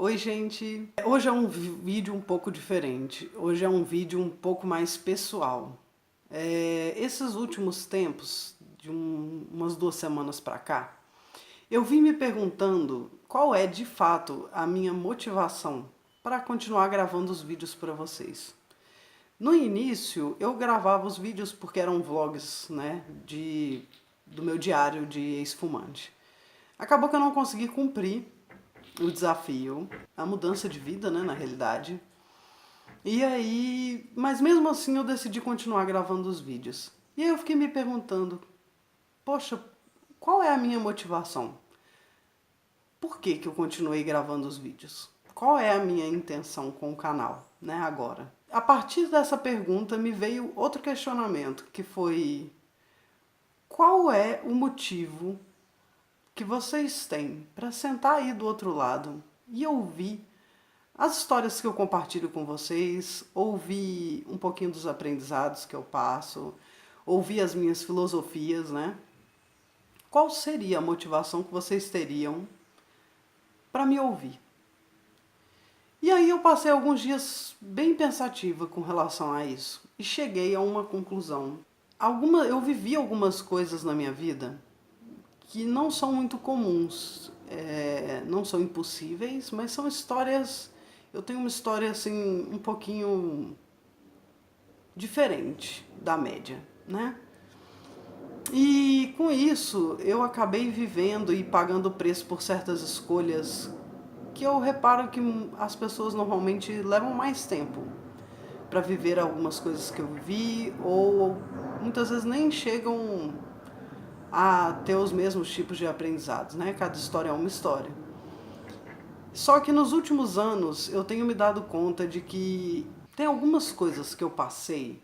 Oi, gente! Hoje é um vídeo um pouco diferente. Hoje é um vídeo um pouco mais pessoal. Esses últimos tempos, de umas 2 semanas pra cá, eu vim me perguntando qual é de fato a minha motivação para continuar gravando os vídeos para vocês. No início, eu gravava os vídeos porque eram vlogs, né, do meu diário de ex-fumante. Acabou que eu não consegui cumprir o desafio, a mudança de vida, né, na realidade. E aí, mas mesmo assim eu decidi continuar gravando os vídeos. E aí eu fiquei me perguntando, poxa, qual é a minha motivação? Por que que eu continuei gravando os vídeos? Qual é a minha intenção com o canal, né, agora? A partir dessa pergunta me veio outro questionamento, que foi: qual é o motivo que vocês têm para sentar aí do outro lado e ouvir as histórias que eu compartilho com vocês, ouvir um pouquinho dos aprendizados que eu passo, ouvir as minhas filosofias, né? Qual seria a motivação que vocês teriam para me ouvir? E aí eu passei alguns dias bem pensativa com relação a isso e cheguei a uma conclusão. Eu vivi algumas coisas na minha vida que não são muito comuns, não são impossíveis, mas são histórias. Eu tenho uma história assim um pouquinho diferente da média, né? E com isso eu acabei vivendo e pagando preço por certas escolhas que eu reparo que as pessoas normalmente levam mais tempo para viver algumas coisas que eu vivi, ou muitas vezes nem chegam a ter os mesmos tipos de aprendizados, né? Cada história é uma história. Só que nos últimos anos eu tenho me dado conta de que tem algumas coisas que eu passei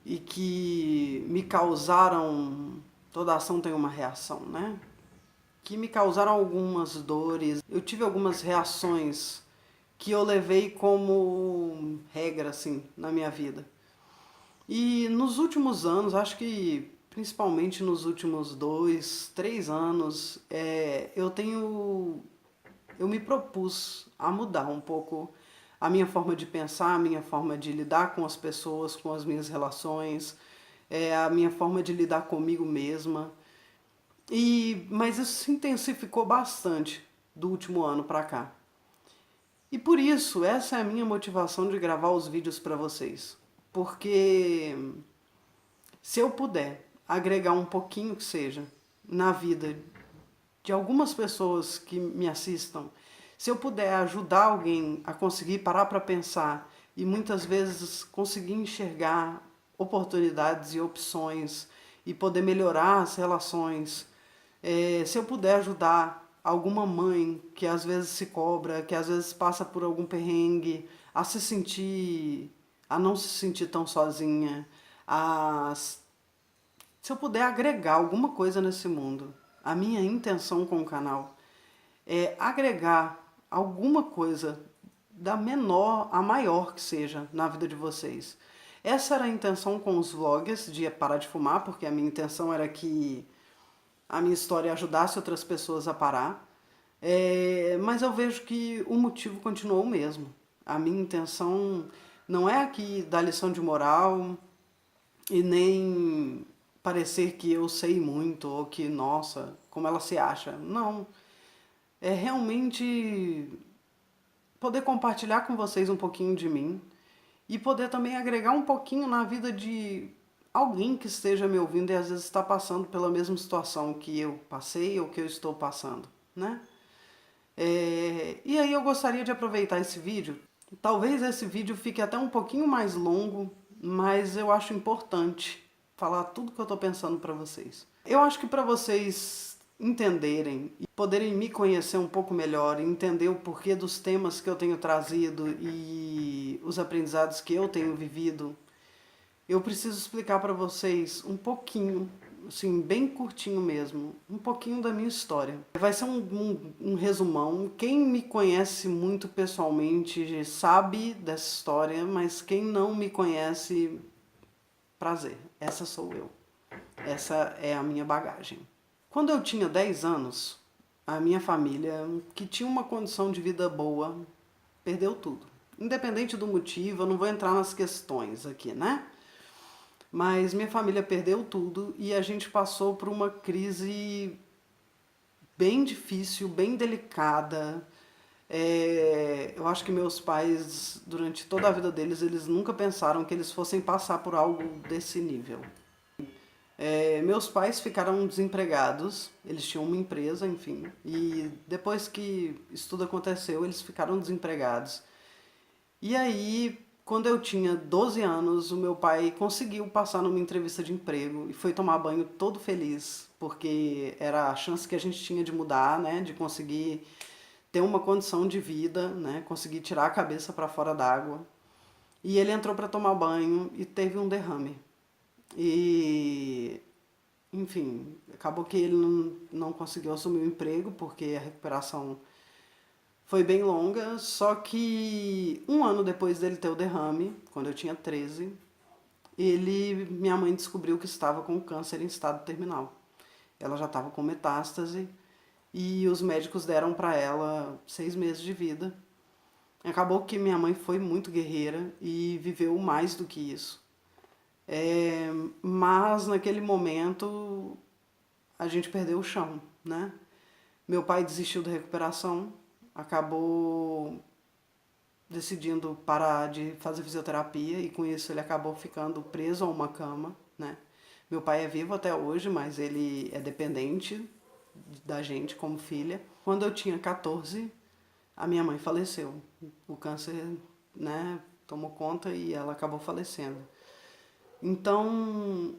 e que me causaram. Toda ação tem uma reação, né? Que me causaram algumas dores. Eu tive algumas reações que eu levei como regra, assim, na minha vida. E nos últimos anos, acho que principalmente nos últimos 2, 3 anos, eu me propus a mudar um pouco a minha forma de pensar, a minha forma de lidar com as pessoas, com as minhas relações, a minha forma de lidar comigo mesma. Mas isso se intensificou bastante do último ano para cá. E por isso, essa é a minha motivação de gravar os vídeos para vocês. Porque se eu puder agregar um pouquinho que seja na vida de algumas pessoas que me assistam, se eu puder ajudar alguém a conseguir parar para pensar e muitas vezes conseguir enxergar oportunidades e opções e poder melhorar as relações, se eu puder ajudar alguma mãe que às vezes se cobra, que às vezes passa por algum perrengue, a não se sentir tão sozinha, se eu puder agregar alguma coisa nesse mundo, a minha intenção com o canal é agregar alguma coisa, da menor a maior que seja, na vida de vocês. Essa era a intenção com os vlogs, de parar de fumar, porque a minha intenção era que a minha história ajudasse outras pessoas a parar. Mas eu vejo que o motivo continuou o mesmo. A minha intenção não é aqui dar lição de moral e nem parecer que eu sei muito ou que, nossa, como ela se acha. Não. É realmente poder compartilhar com vocês um pouquinho de mim e poder também agregar um pouquinho na vida de alguém que esteja me ouvindo e às vezes está passando pela mesma situação que eu passei ou que eu estou passando, né? E aí eu gostaria de aproveitar esse vídeo. Talvez esse vídeo fique até um pouquinho mais longo, mas eu acho importante falar tudo que eu estou pensando para vocês. Eu acho que para vocês entenderem e poderem me conhecer um pouco melhor, entender o porquê dos temas que eu tenho trazido e os aprendizados que eu tenho vivido, eu preciso explicar para vocês um pouquinho, assim, bem curtinho mesmo, um pouquinho da minha história. Vai ser um resumão. Quem me conhece muito pessoalmente sabe dessa história, mas quem não me conhece, prazer, essa sou eu. Essa é a minha bagagem. Quando eu tinha 10 anos, a minha família, que tinha uma condição de vida boa, perdeu tudo. Independente do motivo, eu não vou entrar nas questões aqui, né? Mas minha família perdeu tudo e a gente passou por uma crise bem difícil, bem delicada. Eu acho que meus pais, durante toda a vida deles, eles nunca pensaram que eles fossem passar por algo desse nível. Meus pais ficaram desempregados, eles tinham uma empresa, enfim, e depois que isso tudo aconteceu, eles ficaram desempregados. E aí, quando eu tinha 12 anos, o meu pai conseguiu passar numa entrevista de emprego e foi tomar banho todo feliz, porque era a chance que a gente tinha de mudar, né, de conseguir ter uma condição de vida, né, conseguir tirar a cabeça para fora d'água. E ele entrou para tomar banho e teve um derrame. E, enfim, acabou que ele não conseguiu assumir o emprego porque a recuperação foi bem longa, só que um ano depois dele ter o derrame, quando eu tinha 13, minha mãe descobriu que estava com câncer em estado terminal. Ela já estava com metástase e os médicos deram para ela 6 meses de vida. Acabou que minha mãe foi muito guerreira e viveu mais do que isso. Mas naquele momento a gente perdeu o chão, né? Meu pai desistiu da recuperação, acabou decidindo parar de fazer fisioterapia e com isso ele acabou ficando preso a uma cama, né? Meu pai é vivo até hoje, mas ele é dependente da gente como filha. Quando eu tinha 14, a minha mãe faleceu. O câncer, né, tomou conta e ela acabou falecendo. Então,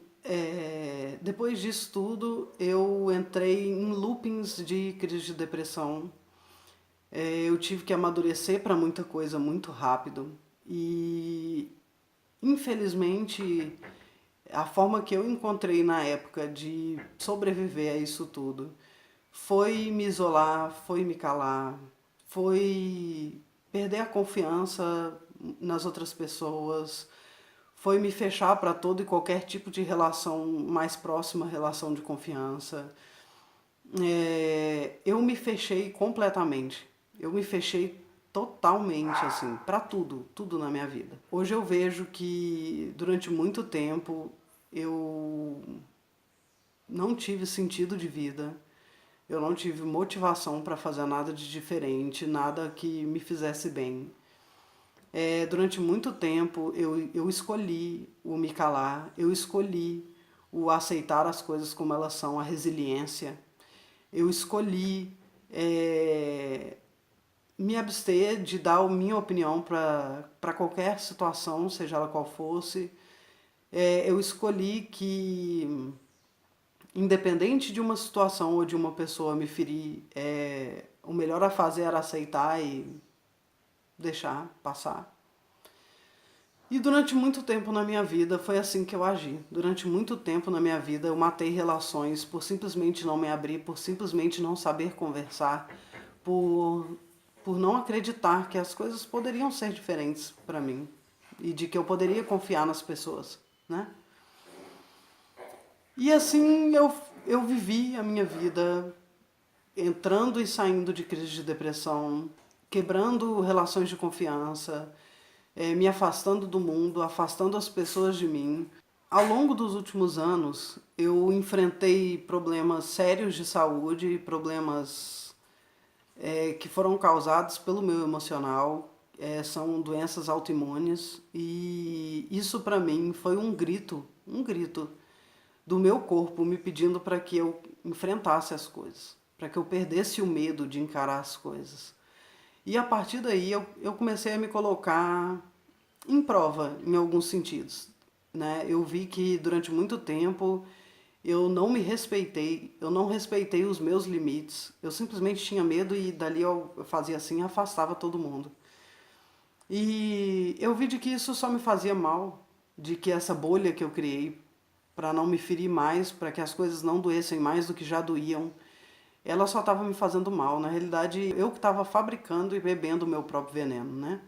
depois disso tudo, eu entrei em loopings de crise de depressão. Eu tive que amadurecer para muita coisa muito rápido. E, infelizmente, a forma que eu encontrei na época de sobreviver a isso tudo foi me isolar, foi me calar, foi perder a confiança nas outras pessoas, foi me fechar para todo e qualquer tipo de relação mais próxima, relação de confiança. Eu me fechei completamente. Eu me fechei totalmente, assim, para tudo, tudo na minha vida. Hoje eu vejo que durante muito tempo eu não tive sentido de vida, eu não tive motivação para fazer nada de diferente, nada que me fizesse bem. Durante muito tempo eu escolhi o me calar, eu escolhi o aceitar as coisas como elas são, a resiliência. Eu escolhi me abster de dar a minha opinião para qualquer situação, seja ela qual fosse. Eu escolhi que, independente de uma situação ou de uma pessoa me ferir, o melhor a fazer era aceitar e deixar passar. E durante muito tempo na minha vida foi assim que eu agi. Durante muito tempo na minha vida eu matei relações por simplesmente não me abrir, por simplesmente não saber conversar, por não acreditar que as coisas poderiam ser diferentes para mim e de que eu poderia confiar nas pessoas, né? E assim eu vivi a minha vida entrando e saindo de crise de depressão, quebrando relações de confiança, me afastando do mundo, afastando as pessoas de mim. Ao longo dos últimos anos, eu enfrentei problemas sérios de saúde, problemas que foram causados pelo meu emocional, são doenças autoimunes, e isso para mim foi um grito do meu corpo me pedindo para que eu enfrentasse as coisas, para que eu perdesse o medo de encarar as coisas. E a partir daí eu comecei a me colocar em prova em alguns sentidos, né? Eu vi que durante muito tempo eu não me respeitei, eu não respeitei os meus limites, eu simplesmente tinha medo e dali eu fazia assim e afastava todo mundo. E eu vi de que isso só me fazia mal, de que essa bolha que eu criei para não me ferir mais, para que as coisas não doessem mais do que já doíam, ela só estava me fazendo mal. Na realidade, eu que estava fabricando e bebendo o meu próprio veneno, né?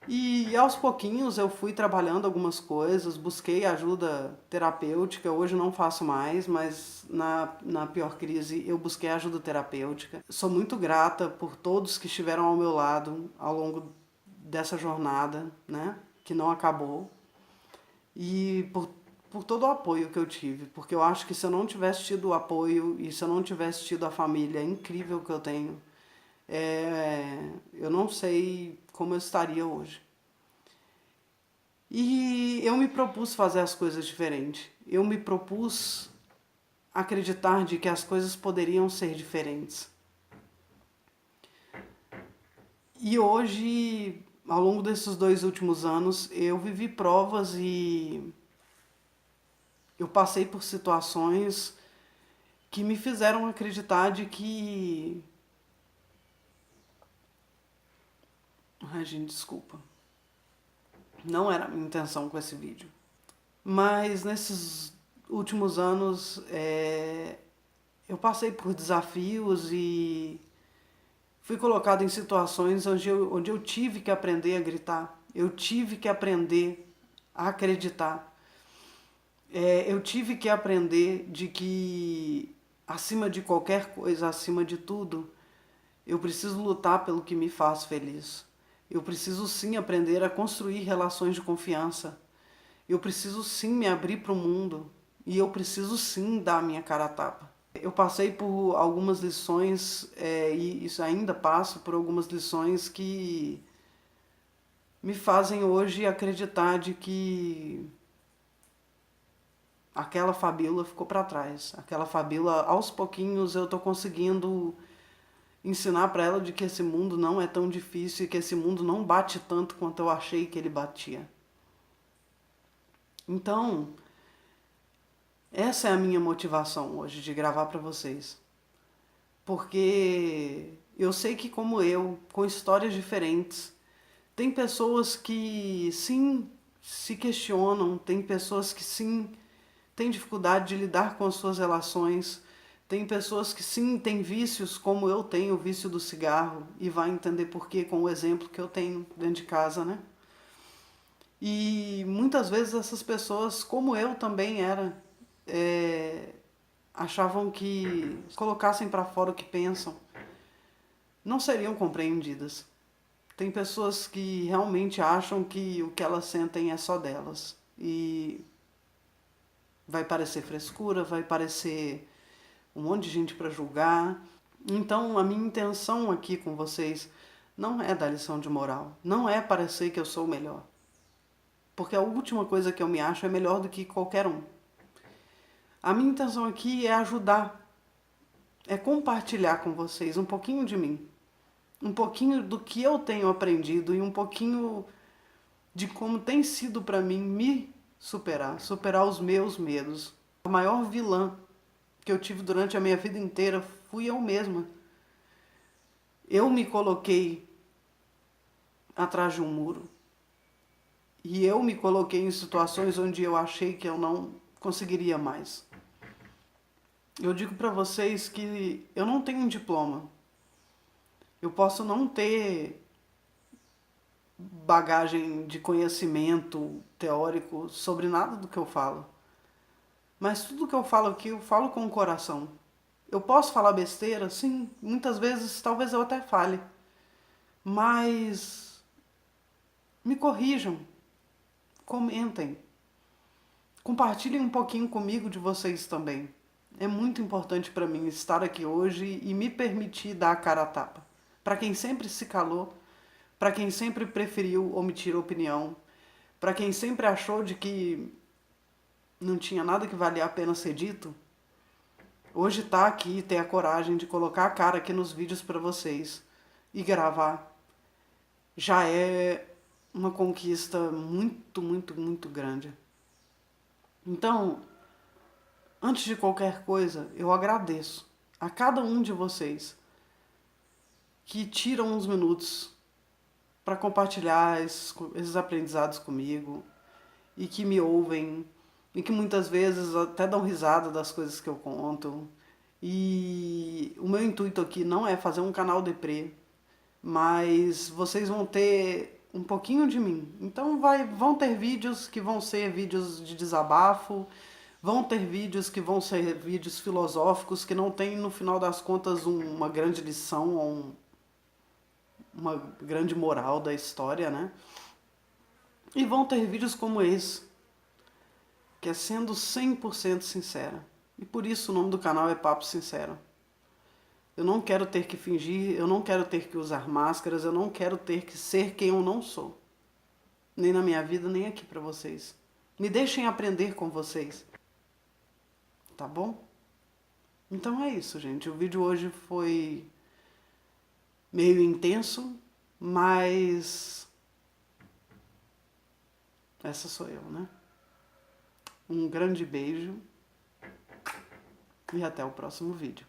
E aos pouquinhos eu fui trabalhando algumas coisas, busquei ajuda terapêutica, hoje não faço mais, mas na pior crise eu busquei ajuda terapêutica. Sou muito grata por todos que estiveram ao meu lado ao longo dessa jornada, né, que não acabou, e por todo o apoio que eu tive, porque eu acho que se eu não tivesse tido o apoio e se eu não tivesse tido a família incrível que eu tenho, eu não sei como eu estaria hoje. E eu me propus fazer as coisas diferentes. Eu me propus acreditar de que as coisas poderiam ser diferentes. E hoje, ao longo desses 2 últimos anos, eu vivi provas e eu passei por situações que me fizeram acreditar de que... Ai, gente, desculpa. Não era a minha intenção com esse vídeo. Mas nesses últimos anos, eu passei por desafios e fui colocado em situações onde eu tive que aprender a gritar. Eu tive que aprender a acreditar. Eu tive que aprender de que, acima de qualquer coisa, acima de tudo, eu preciso lutar pelo que me faz feliz. Eu preciso sim aprender a construir relações de confiança. Eu preciso sim me abrir para o mundo. E eu preciso sim dar a minha cara a tapa. Eu passei por algumas lições, e isso ainda passo por algumas lições que me fazem hoje acreditar de que aquela Fabíola ficou para trás. Aquela Fabíola, aos pouquinhos eu estou conseguindo ensinar para ela de que esse mundo não é tão difícil e que esse mundo não bate tanto quanto eu achei que ele batia. Então, essa é a minha motivação hoje de gravar para vocês. Porque eu sei que, como eu, com histórias diferentes, tem pessoas que sim se questionam, tem pessoas que sim têm dificuldade de lidar com as suas relações, tem pessoas que sim têm vícios, como eu tenho o vício do cigarro, e vai entender por quê com o exemplo que eu tenho dentro de casa, né? E muitas vezes essas pessoas, como eu também era, achavam que se colocassem para fora o que pensam, não seriam compreendidas. Tem pessoas que realmente acham que o que elas sentem é só delas. E vai parecer frescura, vai parecer um monte de gente para julgar. Então, a minha intenção aqui com vocês não é dar lição de moral, não é parecer que eu sou o melhor. Porque a última coisa que eu me acho é melhor do que qualquer um. A minha intenção aqui é ajudar, é compartilhar com vocês um pouquinho de mim, um pouquinho do que eu tenho aprendido e um pouquinho de como tem sido para mim me superar os meus medos. A maior vilã que eu tive durante a minha vida inteira fui eu mesma. Eu me coloquei atrás de um muro. E eu me coloquei em situações onde eu achei que eu não conseguiria mais. Eu digo para vocês que eu não tenho um diploma. Eu posso não ter bagagem de conhecimento teórico sobre nada do que eu falo. Mas tudo que eu falo aqui, eu falo com o coração. Eu posso falar besteira? Sim, muitas vezes, talvez eu até fale. Mas me corrijam, comentem, compartilhem um pouquinho comigo de vocês também. É muito importante para mim estar aqui hoje e me permitir dar a cara a tapa. Para quem sempre se calou, para quem sempre preferiu omitir opinião, para quem sempre achou de que não tinha nada que valia a pena ser dito, hoje tá aqui e ter a coragem de colocar a cara aqui nos vídeos para vocês e gravar já é uma conquista muito, muito, muito grande. Então, antes de qualquer coisa, eu agradeço a cada um de vocês que tiram uns minutos para compartilhar esses aprendizados comigo e que me ouvem e que muitas vezes até dão risada das coisas que eu conto. E o meu intuito aqui não é fazer um canal deprê, mas vocês vão ter um pouquinho de mim. Então vão ter vídeos que vão ser vídeos de desabafo, vão ter vídeos que vão ser vídeos filosóficos que não tem no final das contas uma grande lição ou uma grande moral da história, né? E vão ter vídeos como esse, que é sendo 100% sincera. E por isso o nome do canal é Papo Sincero. Eu não quero ter que fingir, eu não quero ter que usar máscaras, eu não quero ter que ser quem eu não sou. Nem na minha vida, nem aqui pra vocês. Me deixem aprender com vocês. Tá bom? Então é isso, gente. O vídeo hoje foi meio intenso, mas essa sou eu, né? Um grande beijo e até o próximo vídeo.